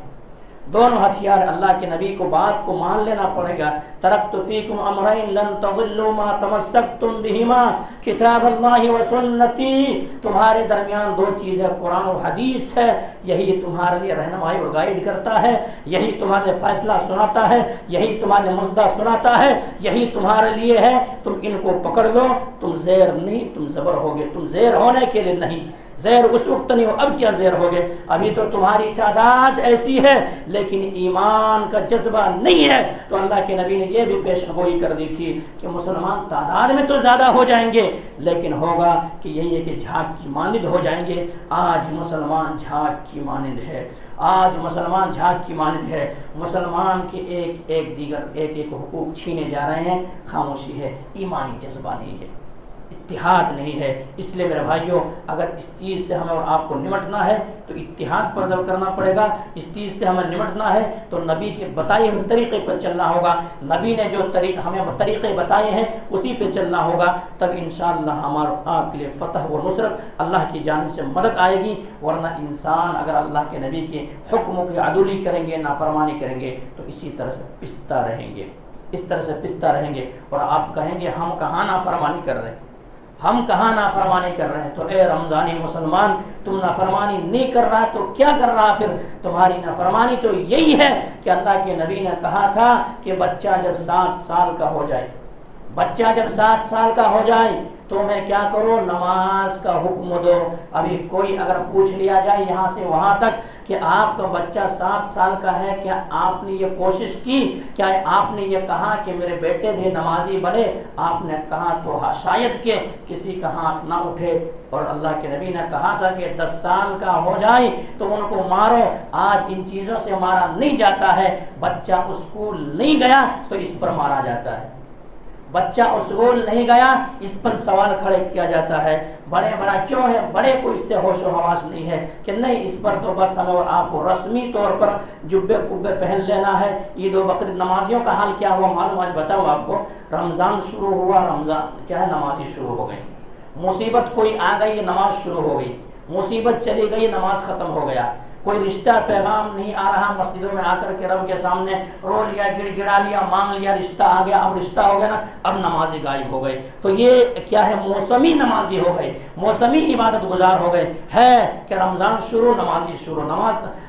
دونوں ہتھیار. اللہ کے نبی کو بات کو مان لینا پڑے گا. ترکت فیکم امرین لن تضلوا ما تمسکتم بہما کتاب اللہ و سنتی. تمہارے درمیان دو چیزیں قرآن و حدیث ہے، یہی تمہارے لیے رہنمائی اور گائیڈ کرتا ہے، یہی تمہارے فیصلہ سناتا ہے، یہی تمہارے مصدع سناتا ہے، یہی تمہارے لیے ہے. تم ان کو پکڑ لو، تم زیر نہیں تم زبر ہوگے. تم زیر ہونے کے لیے نہیں، زیر اس وقت نہیں ہو، اب کیا زیر ہوگے؟ ابھی تو تمہاری تعداد ایسی ہے لیکن ایمان کا جذبہ نہیں ہے. تو اللہ کے نبی نے یہ بھی پیشن گوئی کر دی تھی کہ مسلمان تعداد میں تو زیادہ ہو جائیں گے لیکن ہوگا کہ یہی ہے کہ جھاگ کی مانند ہو جائیں گے. آج مسلمان جھاگ کی مانند ہے، آج مسلمان جھاگ کی مانند ہے. مسلمان کے ایک حقوق چھینے جا رہے ہیں. خاموشی ہے، ایمانی جذبہ نہیں ہے، اتحاد نہیں ہے. اس لیے میرے بھائیوں اگر اس چیز سے ہمیں اور آپ کو نمٹنا ہے تو اتحاد پر عمل کرنا پڑے گا. اس چیز سے ہمیں نمٹنا ہے تو نبی کے بتائے ہوئے طریقے پر چلنا ہوگا. نبی نے جو ہمیں طریقے بتائے ہیں اسی پہ چلنا ہوگا. تب انشاءاللہ ہمارے آپ کے لیے فتح و نصرت اللہ کی جانب سے مدد آئے گی. ورنہ انسان اگر اللہ کے نبی کے حکموں کی عدولی کریں گے، نافرمانی کریں گے تو اسی طرح سے پستا رہیں گے، اس طرح سے پستا رہیں گے. اور آپ کہیں گے ہم کہاں نافرمانی کر رہے ہیں، ہم کہاں نافرمانی کر رہے ہیں؟ تو اے رمضانی مسلمان، تم نافرمانی نہیں کر رہا تو کیا کر رہا؟ پھر تمہاری نافرمانی تو یہی ہے کہ اللہ کے نبی نے کہا تھا کہ بچہ جب 7 سال کا ہو جائے، بچہ جب 7 سال کا ہو جائے تو میں کیا کرو؟ نماز کا حکم دو. ابھی کوئی اگر پوچھ لیا جائے یہاں سے وہاں تک کہ آپ کا بچہ 7 سال کا ہے، کیا آپ نے یہ کوشش کی؟ کیا آپ نے یہ کہا کہ میرے بیٹے بھی نمازی بنے؟ آپ نے کہا تو شاید کہ کسی کا ہاتھ نہ اٹھے. اور اللہ کے نبی نے کہا تھا کہ 10 سال کا ہو جائے تو ان کو مارو. آج ان چیزوں سے مارا نہیں جاتا ہے. بچہ اسکول نہیں گیا تو اس پر مارا جاتا ہے، بچہ اسکول نہیں گیا اس پر سوال کھڑے کیا جاتا ہے. بڑے بڑا کیوں ہے؟ بڑے کو اس سے ہوش و حواس نہیں ہے کہ نہیں اس پر تو بس ہمیں اور آپ کو رسمی طور پر جبے کبے پہن لینا ہے. عید و بقرعید نمازیوں کا حال کیا ہوا معلوم؟ آج بتاؤں آپ کو. رمضان شروع ہوا، رمضان کیا ہے، نمازی شروع ہو گئی. مصیبت کوئی آ گئی، نماز شروع ہو گئی. مصیبت چلی گئی، نماز ختم ہو گیا. کوئی رشتہ پیغام نہیں آ رہا، مسجدوں میں آ کر کے رب کے سامنے رو لیا، گڑ گڑا لیا، مانگ لیا، رشتہ آ گیا. اب رشتہ ہو گیا نا، اب نمازی غائب ہو گئے. تو یہ کیا ہے؟ موسمی نمازی ہو گئے، موسمی عبادت گزار ہو گئے. ہے کہ رمضان شروع، نمازی شروع،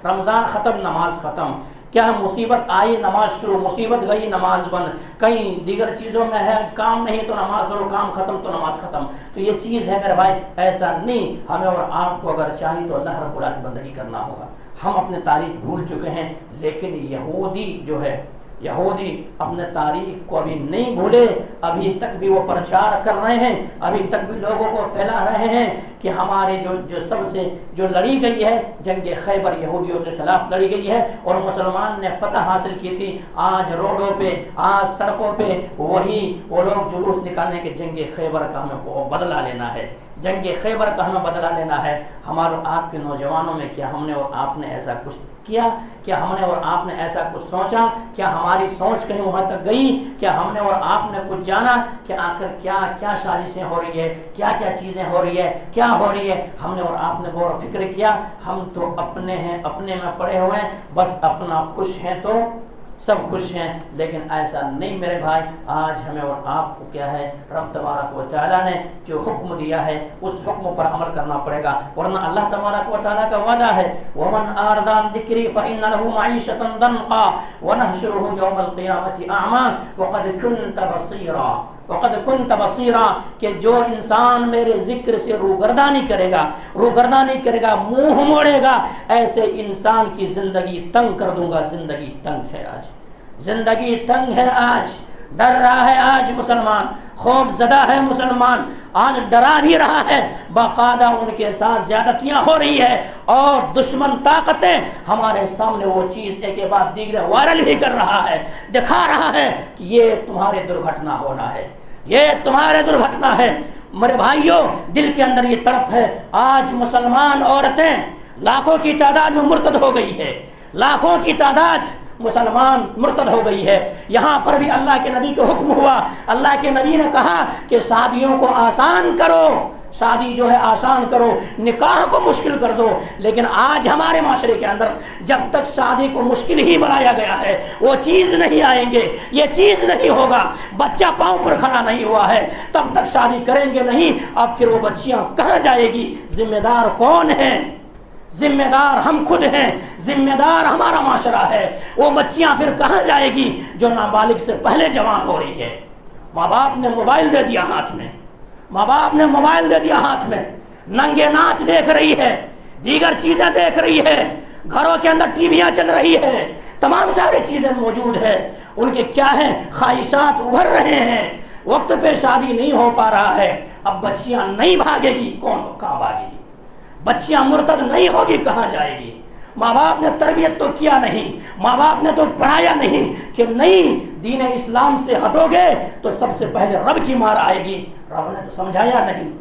رمضان ختم، نماز ختم. کیا ہے؟ مصیبت آئی، نماز شروع، مصیبت گئی، نماز بند. کہیں دیگر چیزوں میں ہے کام نہیں تو نماز شروع، کام ختم تو نماز ختم. تو یہ چیز ہے میرے بھائی، ایسا نہیں. ہمیں اور آپ کو اگر چاہیے تو اللہ رب العالمین بندگی کرنا ہوگا. ہم اپنے تاریخ بھول چکے ہیں لیکن یہودی جو ہے، یہودی اپنے تاریخ کو ابھی نہیں بھولے. ابھی تک بھی وہ پرچار کر رہے ہیں، ابھی تک بھی لوگوں کو پھیلا رہے ہیں کہ ہمارے جو سب سے جو لڑی گئی ہے جنگ خیبر یہودیوں کے خلاف لڑی گئی ہے اور مسلمان نے فتح حاصل کی تھی. آج روڈوں پہ، آج سڑکوں پہ وہی وہ لوگ جلوس نکالنے کے جنگ خیبر کا ہمیں بدلہ لینا ہے، جنگ خیبر کا ہمیں بدلہ لینا ہے. ہمارے آپ کے نوجوانوں میں کیا ہم نے اور آپ نے ایسا کچھ کیا؟ کیا ہم نے اور آپ نے ایسا کچھ سوچا؟ کیا ہماری سوچ کہیں وہاں تک گئی؟ کیا ہم نے اور آپ نے کچھ جانا کہ آخر کیا کیا سازشیں ہو رہی ہے، کیا کیا چیزیں ہو رہی ہے، کیا ہو رہی ہے؟ ہم نے اور آپ نے غور و فکر کیا؟ ہم تو اپنے ہیں، اپنے میں پڑے ہوئے ہیں، بس اپنا خوش ہیں تو سب خوش ہیں، لیکن ایسا نہیں میرے بھائی. آج ہمیں اور آپ کو کیا ہے، رب تبارک و تعالیٰ نے جو حکم دیا ہے اس حکم پر عمل کرنا پڑے گا، ورنہ اللہ تبارک و تعالیٰ کا وعدہ ہے وَمَنْ أَعْرَضَ عَنْ ذِكْرِي فَإِنَّ لَهُ مَعِيشَةً ضَنْكًا وَنَحْشُرُهُ يَوْمَ الْقِيَامَةِ أَعْمَىٰ وَقَدْ كُنْتَ بَصِيرًا وقد كنت بصیرا، کہ جو انسان میرے ذکر سے روگردانی کرے گا، منہ موڑے گا، ایسے انسان کی زندگی تنگ کر دوں گا. زندگی تنگ ہے آج، زندگی تنگ ہے آج. ڈر رہا ہے آج مسلمان، خوف زدہ ہے مسلمان، آج ڈرا بھی رہا ہے. باقاعدہ ان کے ساتھ زیادتیاں ہو رہی ہے اور دشمن طاقتیں ہمارے سامنے وہ چیز ایک کے بعد دیگر وائرل بھی کر رہا ہے، دکھا رہا ہے کہ یہ تمہارے درگھٹنا ہونا ہے، یہ تمہارے درگھٹنا ہے. میرے بھائیوں، دل کے اندر یہ تڑپ ہے. آج مسلمان عورتیں لاکھوں کی تعداد میں مرتد ہو گئی ہے، لاکھوں کی تعداد مسلمان مرتد ہو گئی ہے. یہاں پر بھی اللہ کے نبی کو حکم ہوا، اللہ کے نبی نے کہا کہ شادیوں کو آسان کرو، شادی جو ہے آسان کرو، نکاح کو مشکل کر دو. لیکن آج ہمارے معاشرے کے اندر جب تک شادی کو مشکل ہی بنایا گیا ہے، وہ چیز نہیں آئیں گے، یہ چیز نہیں ہوگا، بچہ پاؤں پر کھڑا نہیں ہوا ہے تب تک شادی کریں گے نہیں. اب پھر وہ بچیاں کہاں جائے گی؟ ذمہ دار کون ہے؟ ذمہ دار ہم خود ہیں، ذمہ دار ہمارا معاشرہ ہے. وہ بچیاں پھر کہاں جائے گی جو نابالغ سے پہلے جوان ہو رہی ہے؟ ماں باپ نے موبائل دے دیا ہاتھ میں، ماں باپ نے موبائل دے دیا ہاتھ میں، ننگے ناچ دیکھ رہی ہے، دیگر چیزیں دیکھ رہی ہے، گھروں کے اندر ٹی ویاں چل رہی ہے، تمام ساری چیزیں موجود ہے. ان کے کیا ہیں؟ خواہشات ابھر رہے ہیں، وقت پہ شادی نہیں ہو پا رہا ہے. اب بچیاں نہیں بھاگے گی، کون کہاں بھاگے گی؟ بچیاں مرتد نہیں ہوگی، کہاں جائے گی؟ ماں باپ نے تربیت تو کیا نہیں، ماں باپ نے تو پڑھایا نہیں کہ نہیں دین اسلام سے ہٹو گے تو سب سے پہلے رب کی مار آئے گی. رب نے تو سمجھایا نہیں،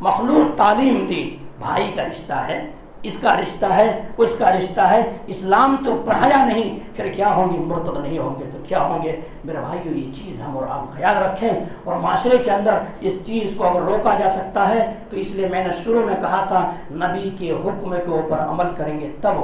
مخلوق تعلیم دی، بھائی کا رشتہ ہے، اس کا رشتہ ہے، اس کا رشتہ ہے، اسلام تو پڑھایا نہیں. پھر کیا ہوں گی؟ مرتد نہیں ہوں گے تو کیا ہوں گے؟ میرے بھائیو، یہ چیز ہم اور آپ خیال رکھیں. اور معاشرے کے اندر اس چیز کو اگر روکا جا سکتا ہے تو اس لیے میں نے شروع میں کہا تھا نبی کے حکم کے اوپر عمل کریں گے تب،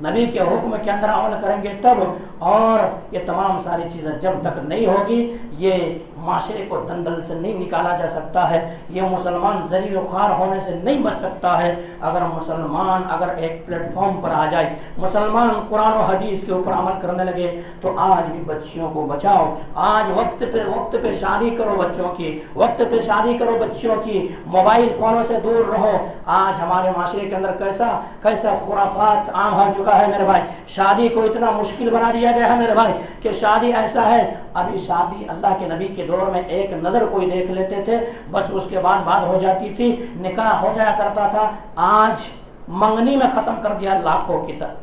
نبی کے حکم کے اندر عمل کریں گے تب. اور یہ تمام ساری چیزیں جب تک نہیں ہوگی، یہ معاشرے کو دندل سے نہیں نکالا جا سکتا ہے، یہ مسلمان ذلیل و خوار ہونے سے نہیں بچ سکتا ہے. اگر مسلمان ایک پلیٹ فارم پر آ جائے، مسلمان قرآن و حدیث کے اوپر عمل کرنے لگے تو آج بھی بچیوں کو بچاؤ. آج وقت پہ شادی کرو بچوں کی، وقت پہ شادی کرو بچیوں کی، موبائل فونوں سے دور رہو. آج ہمارے معاشرے کے اندر کیسا خرافات عام ہو چکا ہے میرے بھائی. شادی کو اتنا مشکل بنا دیا گیا ہے میرے بھائی کہ شادی ایسا ہے. ابھی شادی اللہ کے نبی کے دور میں ایک نظر کوئی دیکھ لیتے تھے، بس اس کے بعد بات ہو جاتی تھی، نکاح ہو جایا کرتا تھا. آج منگنی میں ختم کر دیا لاکھوں کی طرح.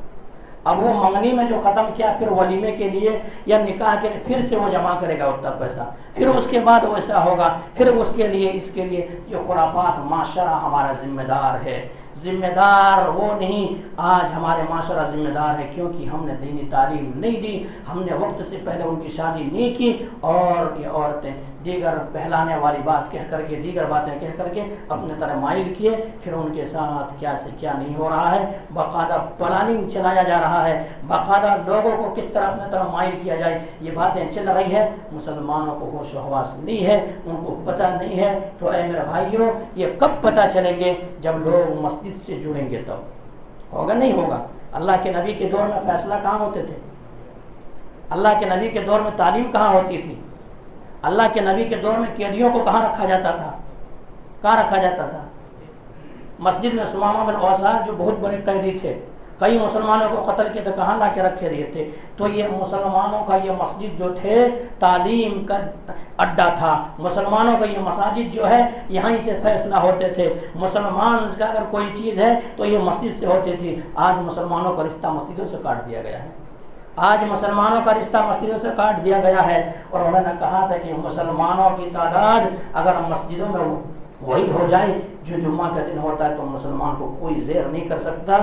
اب وہ منگنی میں جو ختم کیا، پھر ولیمے کے لیے یا نکاح کے لیے پھر سے وہ جمع کرے گا اتنا پیسہ، پھر اس کے بعد ویسا ہوگا، پھر اس کے لیے اس کے لیے. یہ خرافات معاشرہ ہمارا ذمہ دار ہے، ذمہ دار وہ نہیں. آج ہمارے معاشرہ ذمہ دار ہے کیونکہ ہم نے دینی تعلیم نہیں دی، ہم نے وقت سے پہلے ان کی شادی نہیں کی. اور یہ عورتیں دیگر بہلانے والی بات کہہ کر کے، دیگر باتیں کہہ کر کے اپنے طرح مائل کیے. پھر ان کے ساتھ کیا سے کیا نہیں ہو رہا ہے. باقاعدہ پلاننگ چلایا جا رہا ہے، باقاعدہ لوگوں کو کس طرح اپنے طرح مائل کیا جائے یہ باتیں چل رہی ہے. مسلمانوں کو ہوش و حواس نہیں ہے، ان کو پتہ نہیں ہے. تو اے میرے بھائیوں، یہ کب پتہ چلیں گے؟ جب لوگ مسجد سے جڑیں گے تب ہوگا. نہیں ہوگا. اللہ کے نبی کے دور میں فیصلہ کہاں ہوتے تھے؟ اللہ کے نبی کے دور میں تعلیم کہاں ہوتی تھی؟ اللہ کے نبی کے دور میں قیدیوں کو کہاں رکھا جاتا تھا؟ کہاں رکھا جاتا تھا؟ مسجد میں سمامہ بن اوسار جو بہت بڑے قیدی تھے، کئی مسلمانوں کو قتل کیے تو کہاں لا کے رکھے رہے تھے؟ تو یہ مسلمانوں کا یہ مسجد جو تھے تعلیم کا اڈا تھا. مسلمانوں کا یہ مساجد جو ہے یہیں سے فیصلہ ہوتے تھے. مسلمان کا اگر کوئی چیز ہے تو یہ مسجد سے ہوتی تھی. آج مسلمانوں کا رشتہ مسجدوں سے کاٹ دیا گیا ہے. آج مسلمانوں کا رشتہ مسجدوں سے کاٹ دیا گیا ہے. اور انہوں نے کہا تھا کہ مسلمانوں کی تعداد اگر مسجدوں میں وہی ہو جائے جو جمعہ کا دن ہوتا ہے تو مسلمان کو کوئی زیر نہیں کر سکتا.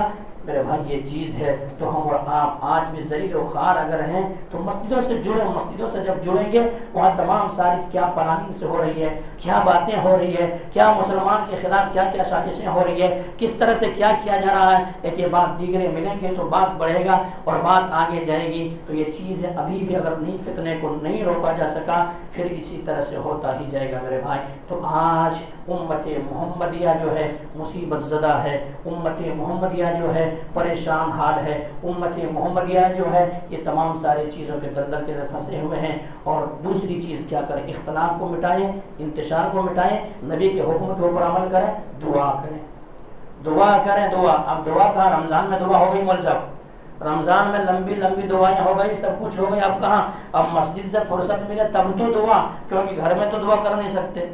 میرے بھائی یہ چیز ہے. تو ہم اور آپ آج بھی ذلیل و خوار اگر ہیں تو مسجدوں سے جڑیں. مسجدوں سے جب جڑیں گے وہاں تمام ساری کیا پلاننگ سے ہو رہی ہے, کیا باتیں ہو رہی ہے, کیا مسلمان کے خلاف کیا کیا سازشیں ہو رہی ہے, کس طرح سے کیا کیا جا رہا ہے, ایک یہ بات دیگرے ملیں گے تو بات بڑھے گا اور بات آگے جائے گی. تو یہ چیز ہے ابھی بھی اگر نہیں فتنے کو نہیں روکا جا سکا پھر اسی طرح سے ہوتا ہی جائے گا میرے بھائی. تو آج امت محمدیہ جو ہے مصیبت زدہ ہے, امت محمدیہ جو ہے پریشان حال ہے, امت محمدیہ جو ہے یہ تمام ساری چیزوں کے دلدل کے پھنسے ہوئے ہیں. اور دوسری چیز کیا کریں, اختلاف کو مٹائیں, انتشار کو مٹائیں, نبی کے حکم کے اوپر عمل کریں, دعا کریں, دعا کریں. دعا اب دعا کہاں, رمضان میں دعا ہو گئی مول صاحب, رمضان میں لمبی لمبی دعائیں ہو گئی, سب کچھ ہو گئی. اب کہاں, اب مسجد سے فرصت ملے تب تو دعا, کیونکہ گھر میں تو دعا کر نہیں سکتے,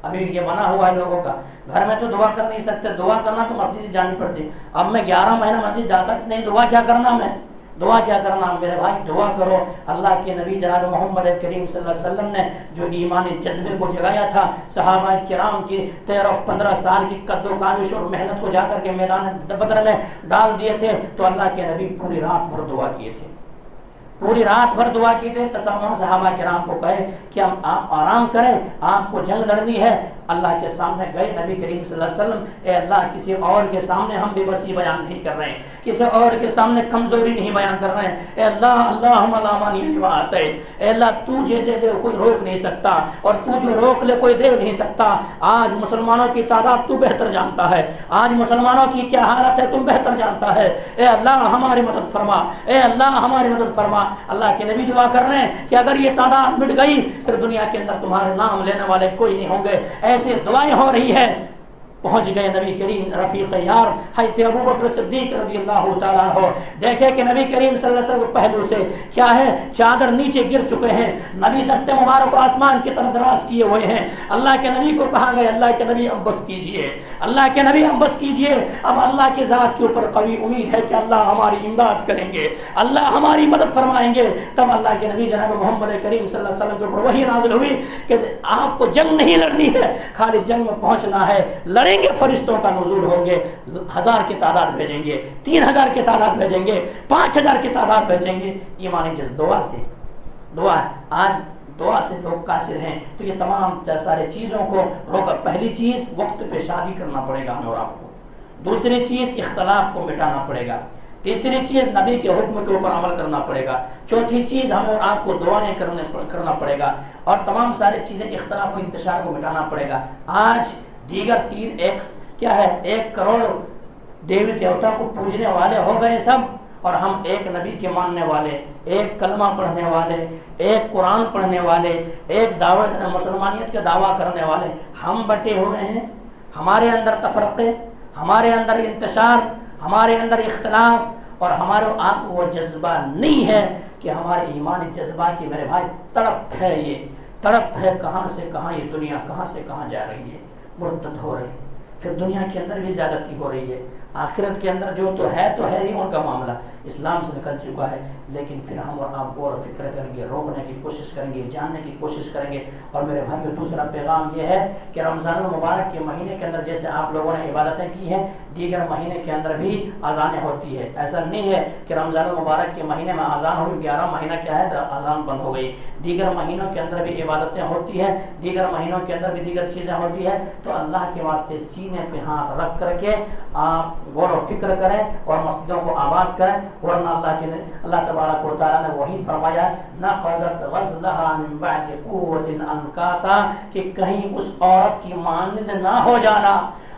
ابھی یہ منع ہوا ہے لوگوں کا, گھر میں تو دعا کر نہیں سکتے, دعا کرنا تو مسجد جانی پڑتی. اب میں 11 مہینہ مسجد جاتا نہیں, دعا کیا کرنا, میں دعا کیا کرنا میرے بھائی. دعا کرو. اللہ کے نبی جناب محمد کریم صلی اللہ علیہ وسلم نے جو ایمانی جذبے کو جگایا تھا, صحابہ کرام کی 13-15 سال کی قد و کاوش اور محنت کو جا کر کے میدان بدر میں ڈال دیے تھے, تو اللہ کے نبی پوری رات بھر دعا کیے تھے, پوری رات بھر دعا کی تھے. تمام صحابہ کرام کو کہے کہ آپ آرام کریں, آپ کو جنگ لڑنی ہے. اللہ کے سامنے گئے نبی کریم صلی اللہ علیہ وسلم, اے اللہ کسی اور کے سامنے ہم بے بسی بیان نہیں کر رہے ہیں, کسی اور کے سامنے کمزوری نہیں بیان کر رہے ہیں. اے اللہ اللہم لا مانع لما اعطیت, اے اللہ تو جو دے دے کوئی روک نہیں سکتا, اور تو جو روک لے کوئی دے نہیں سکتا. آج مسلمانوں کی تعداد تو بہتر جانتا ہے, آج مسلمانوں کی کیا حالت ہے تم بہتر جانتا ہے. اے اللہ ہماری مدد فرما, اے اللہ ہماری مدد فرما. اللہ کے نبی دعا کر رہے ہیں کہ اگر یہ تعداد مٹ گئی پھر دنیا کے اندر تمہارے نام لینے والے کوئی نہیں ہوں گے. ایسے دعائیں ہو رہی ہے. پہنچ گئے نبی کریم رفیق یار حضرت ابوبکر صدیق رضی اللہ تعالیٰ عنہ. دیکھے کہ نبی کریم صلی اللہ علیہ وسلم پہلو سے کیا ہے, چادر نیچے گر چکے ہیں, نبی دست مبارک کو آسمان کی طرف دراز کیے ہوئے ہیں. اللہ کے نبی کو کہا گیا, اللہ کے نبی اب بس کیجئے, اللہ کے نبی اب بس کیجئے. اب اللہ کے ذات کے اوپر قوی امید ہے کہ اللہ ہماری امداد کریں گے, اللہ ہماری مدد فرمائیں گے. تب اللہ کے نبی جناب محمد کریم صلی اللہ علیہ وسلم کے اوپر وحی نازل ہوئی کہ آپ کو جنگ نہیں لڑنی ہے, خالی جنگ میں پہنچنا ہے. لڑیں گے, فرشتوں کا نزول ہوں گے, 1000 کی تعداد بھیجیں گے, 3000 کی تعداد بھیجیں گے, 5000 کی تعداد بھیجیں گے. ایمانی جس دعا سے, دعا آج دعا سے لوگ قاصر ہیں. تو یہ تمام سارے چیزوں کو روکا. پہلی چیز وقت پہ شادی کرنا پڑے گا ہمیں اور آپ کو, دوسری چیز اختلاف کو مٹانا پڑے گا, تیسری چیز نبی کے حکم کے اوپر عمل کرنا پڑے گا, چوتھی چیز ہمیں اور آپ کو دعائیں کرنا پڑے گا, اور تمام ساری چیزیں اختلاف و انتشار کو مٹانا پڑے گا. آج دیگر 3 کیا ہے 1 کروڑ دیوی دیوتا کو پوجنے والے ہو گئے سب, اور ہم ایک نبی کے ماننے والے, ایک کلمہ پڑھنے والے, ایک قرآن پڑھنے والے, ایک دعوت مسلمانیت کا دعویٰ کرنے والے ہم بٹے ہوئے ہیں. ہمارے اندر تفرقے, ہمارے اندر انتشار, ہمارے اندر اختلاف, اور ہمارے آپ کو وہ جذبہ نہیں ہے کہ ہمارے ایمانی جذبہ کی میرے بھائی تڑپ ہے. یہ تڑپ ہے, کہاں سے کہاں یہ دنیا کہاں سے کہاں جا رہی ہے, مرتد ہو رہی ہے. پھر دنیا کے اندر بھی زیادتی ہو رہی ہے, آخرت کے اندر جو تو ہے ہی ان کا معاملہ اسلام سے نکل چکا ہے. لیکن پھر ہم اور آپ غور و فکر کریں گے, روکنے کی کوشش کریں گے, جاننے کی کوشش کریں گے. اور میرے بھائیو دوسرا پیغام یہ ہے کہ رمضان المبارک کے مہینے کے اندر جیسے آپ لوگوں نے عبادتیں کی ہیں, دیگر مہینے کے اندر بھی اذانیں ہوتی ہے. ایسا نہیں ہے کہ رمضان المبارک کے مہینے میں اذان ہوئی, 11 مہینہ کیا ہے اذان بند ہو گئی. دیگر مہینوں کے اندر بھی عبادتیں ہوتی ہیں, دیگر مہینوں کے اندر بھی دیگر چیزیں ہوتی ہیں. تو اللہ کے واسطے سینے پہ ہاتھ رکھ کر کے آپ غور و فکر کریں اور مسجدوں کو آباد کریں. ورنہ اللہ تبارک و تعالیٰ نے وہی فرمایا, نقضت غزلها من بعد قوت انکاتا, کہ کہیں اس عورت کی مانند نہ ہو جانا,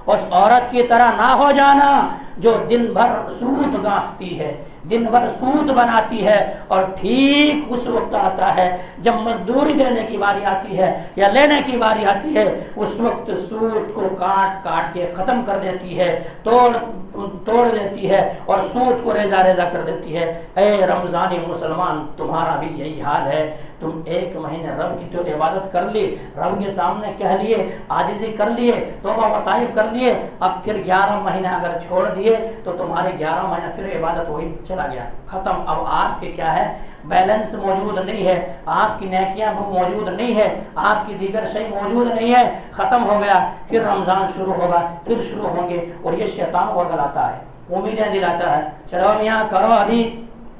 اس عورت کی طرح نہ ہو جانا جو دن بھر سوت گانٹتی ہے, دن بھر سود بناتی ہے, اور ٹھیک اس وقت آتا ہے جب مزدوری دینے کی باری آتی ہے یا لینے کی باری آتی ہے, اس وقت سود کو کاٹ کاٹ کے ختم کر دیتی ہے, توڑ دیتی ہے, اور سود کو ریزہ ریزہ کر دیتی ہے. اے رمضانی مسلمان, تمہارا بھی یہی حال ہے. تم 1 مہینے رب کی تو عبادت کر لی, رب کے سامنے کہہ لیے, عاجزی کر لیے, توبہ و طائب کر لیے. اب پھر 11 مہینے اگر چھوڑ دیے تو تمہارے 11 مہینے پھر عبادت وہی چلا گیا, ختم. اب آپ کے کیا ہے, بیلنس موجود نہیں ہے, آپ کی نیکیاں موجود نہیں ہے, آپ کی دیگر شے موجود نہیں ہے, ختم ہو گیا. پھر رمضان شروع ہوگا, پھر شروع ہوں گے, اور یہ شیطان ورگلاتا ہے. امیدیں دلاتا ہے، چلو میاں کرو، ابھی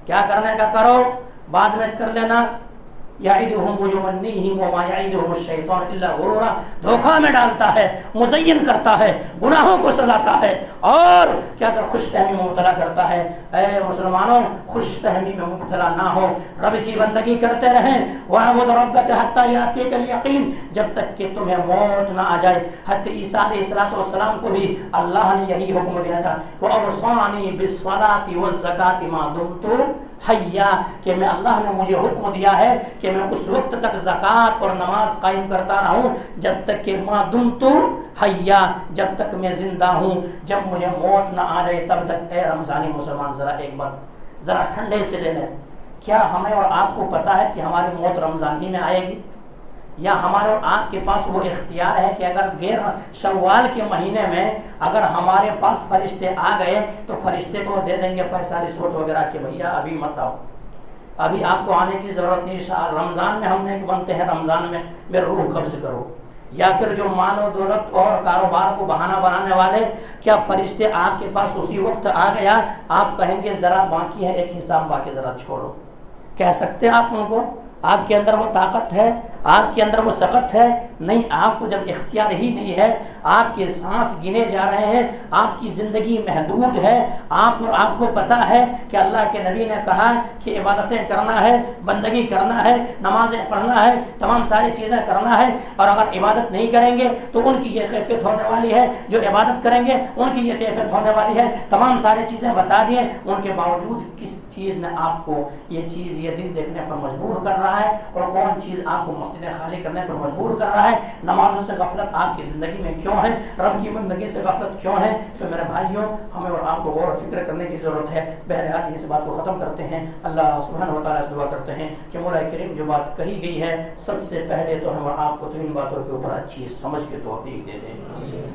کیا کرنے کا کرو، بعد میں کر لینا۔ یعدہم ویمنیہم وما یعدہم الشیطان الا غرورا، دھوکہ میں ڈالتا ہے، مزین کرتا ہے، گناہوں کو سزاتا ہے، اور کیا کر خوش فہمی میں مبتلا کرتا ہے۔ اے مسلمانوں، خوش فہمی میں مبتلا نہ ہو، رب کی بندگی کرتے رہیں۔ وَاعْبُدْ رَبَّكَ حَتَّى يَأْتِيَكَ الْيَقِينُ، جب تک کہ تمہیں موت نہ آ جائے۔ حضرت عیسیٰ علیہ السلام کو بھی اللہ نے یہی حکم دیا تھا، وَأَوْصَانِي بِالصَّلَاةِ وَالزَّكَاةِ مَا دُمْتُ حیا، کہ میں اللہ نے مجھے حکم دیا ہے کہ میں اس وقت تک زکوٰۃ اور نماز قائم کرتا رہوں جب تک کہ ما دمت حیا، جب تک میں زندہ ہوں، جب مجھے موت نہ آ جائے تب تک۔ اے رمضانی مسلمان، ذرا ایک بات ذرا ٹھنڈے سے لے لیں، کیا ہمیں اور آپ کو پتا ہے کہ ہماری موت رمضان ہی میں آئے گی، یا ہمارے اور آپ کے پاس وہ اختیار ہے کہ اگر غیر شوال کے مہینے میں اگر ہمارے پاس فرشتے آ گئے تو فرشتے کو دے دیں گے پیسہ رشوت وغیرہ کہ بھیا ابھی مت آؤ، ابھی آپ کو آنے کی ضرورت نہیں، رمضان میں ہم نے بنتے ہیں، رمضان میں میرے روح قبض کرو۔ یا پھر جو مال و دولت اور کاروبار کو بہانہ بنانے والے، کیا فرشتے آپ کے پاس اسی وقت آ گیا، آپ کہیں گے ذرا باقی ہے ایک حساب باقی ذرا چھوڑو، کہہ سکتے ہیں آپ ان کو؟ آپ کے اندر وہ طاقت ہے، آپ کے اندر وہ سخت ہے؟ نہیں، آپ کو جب اختیار ہی نہیں ہے، آپ کے سانس گنے جا رہے ہیں، آپ کی زندگی محدود ہے، آپ کو پتا ہے کہ اللہ کے نبی نے کہا کہ عبادتیں کرنا ہے، بندگی کرنا ہے، نمازیں پڑھنا ہے، تمام ساری چیزیں کرنا ہے، اور اگر عبادت نہیں کریں گے تو ان کی یہ کیفیت ہونے والی ہے، جو عبادت کریں گے ان کی یہ کیفیت ہونے والی ہے، تمام ساری چیزیں بتا دیے، ان کے باوجود کس چیز نے آپ کو یہ دن دیکھنے پر مجبور کر رہا ہے، اور کون چیز آپ کو مسجدیں خالی کرنے پر مجبور کر رہا ہے؟ نمازوں سے غفلت آپ کی زندگی میں کیوں ہے؟ رب کی بندگی سے غفلت کیوں ہے؟ تو میرے بھائیوں، ہمیں اور آپ کو غور و فکر کرنے کی ضرورت ہے۔ بہرحال اس بات کو ختم کرتے ہیں، اللہ سبحانہ و تعالیٰ سے دعا کرتے ہیں کہ مولا کریم جو بات کہی گئی ہے سب سے پہلے تو ہم اور آپ کو تو ان باتوں کے اوپر اچھی سمجھ کے توفیق دے دیں،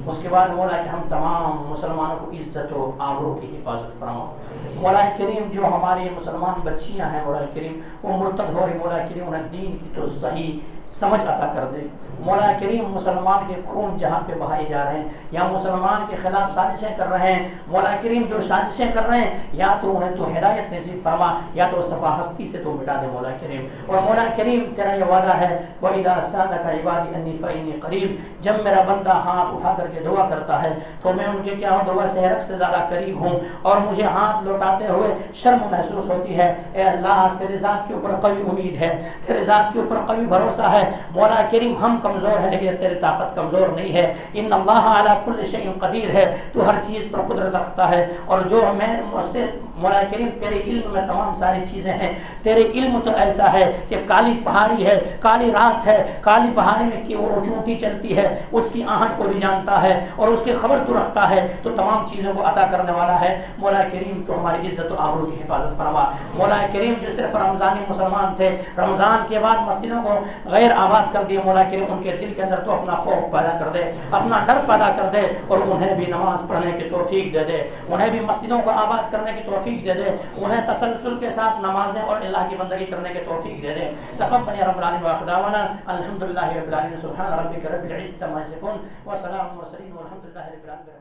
اس کے بعد مولا کہ ہم تمام مسلمانوں کو عزت و آبرو کی حفاظت فرماؤ۔ مولا کریم جو ہماری مسلمان بچیاں ہیں مولا کریم وہ مرتد ہو رہی، مولا کریم انہیں دین کی تو صحیح سمجھ عطا کر دے۔ مولا کریم مسلمان کے خون جہاں پہ بہائے جا رہے ہیں یا مسلمان کے خلاف سازشیں کر رہے ہیں، مولا کریم جو سازشیں کر رہے ہیں یا تو انہیں تو ہدایت نصیب فرما یا تو صفا ہستی سے تو مٹا دے مولا کریم۔ اور مولا کریم تیرا یہ وعدہ ہے وَإِذَا سَأَلَكَ عِبَادِي أَنِّي فَإِنِّي قَرِيبٌ، جب میرا بندہ ہاتھ اٹھا کر کے دعا کرتا ہے تو میں ان کے کیا ہوں دعا سے حرک سے زیادہ قریب ہوں، اور مجھے ہاتھ لوٹاتے ہوئے شرم محسوس ہوتی ہے۔ اے اللہ تیرے ذات کے اوپر قوی امید ہے، تیرے ذات کے اوپر قوی بھروسہ ہے۔ مولا کریم ہم کمزور ہیں لیکن تیری طاقت کمزور نہیں ہے۔ ان اللہ علی کل شیء قدیر ہے، تو ہر چیز پر قدرت رکھتا ہے، اور جو میں مجھ سے مولا کریم تیرے علم میں تمام ساری چیزیں ہیں، تیرے علم تو ایسا ہے کہ کالی پہاڑی ہے، کالی رات ہے، کالی پہاڑی میں کہ وہ چونٹی چلتی ہے اس کی آہٹ کو بھی جانتا ہے، اور اس کی خبر تو رکھتا ہے، تو تمام چیزوں کو عطا کرنے والا ہے۔ مولا کریم تو ہماری عزت و آبرو کی حفاظت فرما۔ مولا کریم جو صرف رمضانی مسلمان تھے، رمضان کے بعد مسجدوں کو غیر آباد کر دیے، مولا کریم ان کے دل کے اندر تو اپنا خوف پیدا کر دے، اپنا ڈر پیدا کر دے، اور انہیں بھی نماز پڑھنے کی توفیق دے دے، انہیں بھی مسجدوں کو آباد کرنے کی توفیق دے دے، انہیں تسلسل کے ساتھ نمازیں اور اللہ کی بندگی کرنے کی توفیق دے دے۔ تقبل یا رب العالمین وآخر دعوانا الحمدللہ رب العالمین، سبحان ربک رب العزة عما یصفون وسلام المرسلین والحمدللہ رب العالمین۔